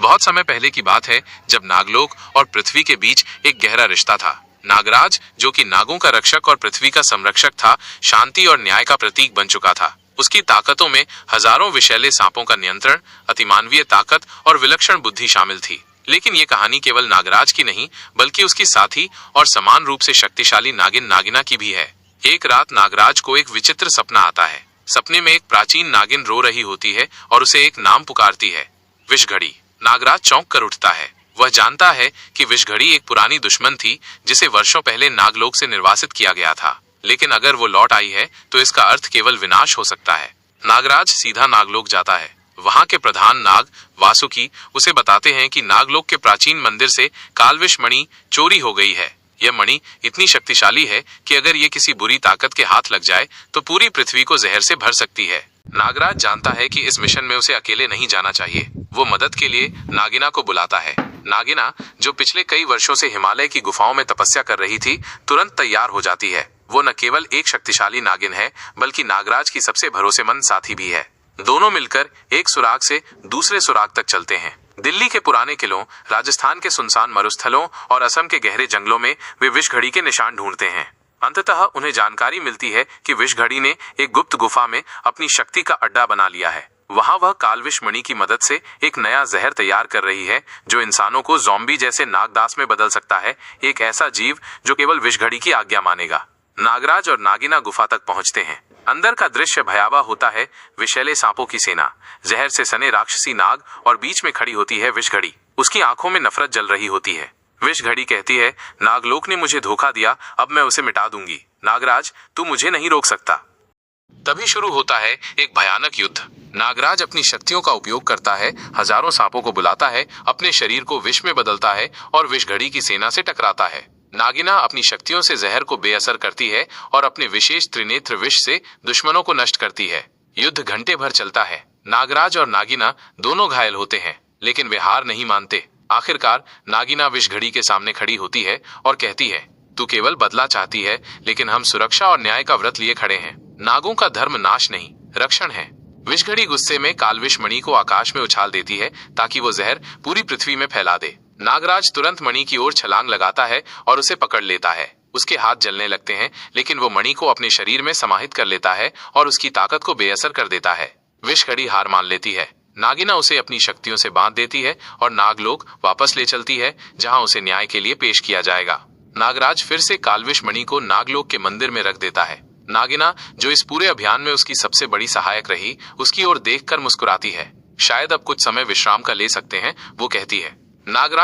बहुत समय पहले की बात है जब नागलोक और पृथ्वी के बीच एक गहरा रिश्ता था। नागराज, जो कि नागों का रक्षक और पृथ्वी का संरक्षक था, शांति और न्याय का प्रतीक बन चुका था। उसकी ताकतों में हजारों विषैले सांपों का नियंत्रण, अतिमानवीय ताकत और विलक्षण बुद्धि शामिल थी। लेकिन ये कहानी केवल नागराज की नहीं, बल्कि उसकी साथी और समान रूप से शक्तिशाली नागिन नागिना की भी है। एक रात नागराज को एक विचित्र सपना आता है। सपने में एक प्राचीन नागिन रो रही होती है और उसे एक नाम पुकारती है, विषघड़ी। नागराज चौंक कर उठता है। वह जानता है कि विषघड़ी एक पुरानी दुश्मन थी जिसे वर्षों पहले नागलोक से निर्वासित किया गया था। लेकिन अगर वो लौट आई है तो इसका अर्थ केवल विनाश हो सकता है। नागराज सीधा नागलोक जाता है। वहां के प्रधान नाग वासुकी उसे बताते हैं कि नागलोक के प्राचीन मंदिर से कालविष मणि चोरी हो गई है। यह मणि इतनी शक्तिशाली है कि अगर ये किसी बुरी ताकत के हाथ लग जाए तो पूरी पृथ्वी को जहर से भर सकती है। नागराज जानता है कि इस मिशन में उसे अकेले नहीं जाना चाहिए। वो मदद के लिए नागिना को बुलाता है। नागिना, जो पिछले कई वर्षों से हिमालय की गुफाओं में तपस्या कर रही थी, तुरंत तैयार हो जाती है। वो न केवल एक शक्तिशाली नागिन है, बल्कि नागराज की सबसे भरोसेमंद साथी भी है। दोनों मिलकर एक सुराग से दूसरे सुराग तक चलते हैं। दिल्ली के पुराने किलों, राजस्थान के सुनसान मरुस्थलों और असम के गहरे जंगलों में वे विषघड़ी के निशान ढूंढते हैं। अंततः उन्हें जानकारी मिलती है कि विषघड़ी ने एक गुप्त गुफा में अपनी शक्ति का अड्डा बना लिया है। वहां वह कालविष मणि की मदद से एक नया जहर तैयार कर रही है जो इंसानों को ज़ॉम्बी जैसे नागदास में बदल सकता है, एक ऐसा जीव जो केवल विषघड़ी की आज्ञा मानेगा। नागराज और नागिना गुफा तक पहुंचते हैं। अंदर का दृश्य भयावह होता है। विषैले सांपों की सेना, जहर से सने राक्षसी नाग और बीच में खड़ी होती है विषघड़ी। उसकी आंखों में नफरत जल रही होती है। विषघड़ी कहती है, नागलोक ने मुझे धोखा दिया, अब मैं उसे मिटा दूंगी। नागराज, तू मुझे नहीं रोक सकता। तभी शुरू होता है एक भयानक युद्ध। नागराज अपनी शक्तियों का उपयोग करता है, हजारों सांपों को बुलाता है, अपने शरीर को विष में बदलता है और विषघड़ी की सेना से टकराता है। नागिना अपनी शक्तियों से जहर को बेअसर करती है और अपने विशेष त्रिनेत्र विष से दुश्मनों को नष्ट करती है। युद्ध घंटे भर चलता है। नागराज और नागिना दोनों घायल होते हैं, लेकिन वे हार नहीं मानते। आखिरकार नागिना विषघड़ी के सामने खड़ी होती है और कहती है, तू केवल बदला चाहती है, लेकिन हम सुरक्षा और न्याय का व्रत लिए खड़े हैं। नागों का धर्म नाश नहीं, रक्षण है। विषघड़ी गुस्से में कालविष मणि को आकाश में उछाल देती है ताकि वो जहर पूरी पृथ्वी में फैला दे। नागराज तुरंत मणि की ओर छलांग लगाता है और उसे पकड़ लेता है। उसके हाथ जलने लगते हैं, लेकिन वो मणि को अपने शरीर में समाहित कर लेता है और उसकी ताकत को बेअसर कर देता है। विषघड़ी हार मान लेती है। नागिना उसे अपनी शक्तियों से बांध देती है और नागलोक वापस ले चलती है, जहां उसे न्याय के लिए पेश किया जाएगा। नागराज फिर से कालविष मणि को नागलोक के मंदिर में रख देता है। नागिना, जो इस पूरे अभियान में उसकी सबसे बड़ी सहायक रही, उसकी ओर देखकर मुस्कुराती है। शायद अब कुछ समय विश्राम का ले सकते हैं, वो कहती है। नागराज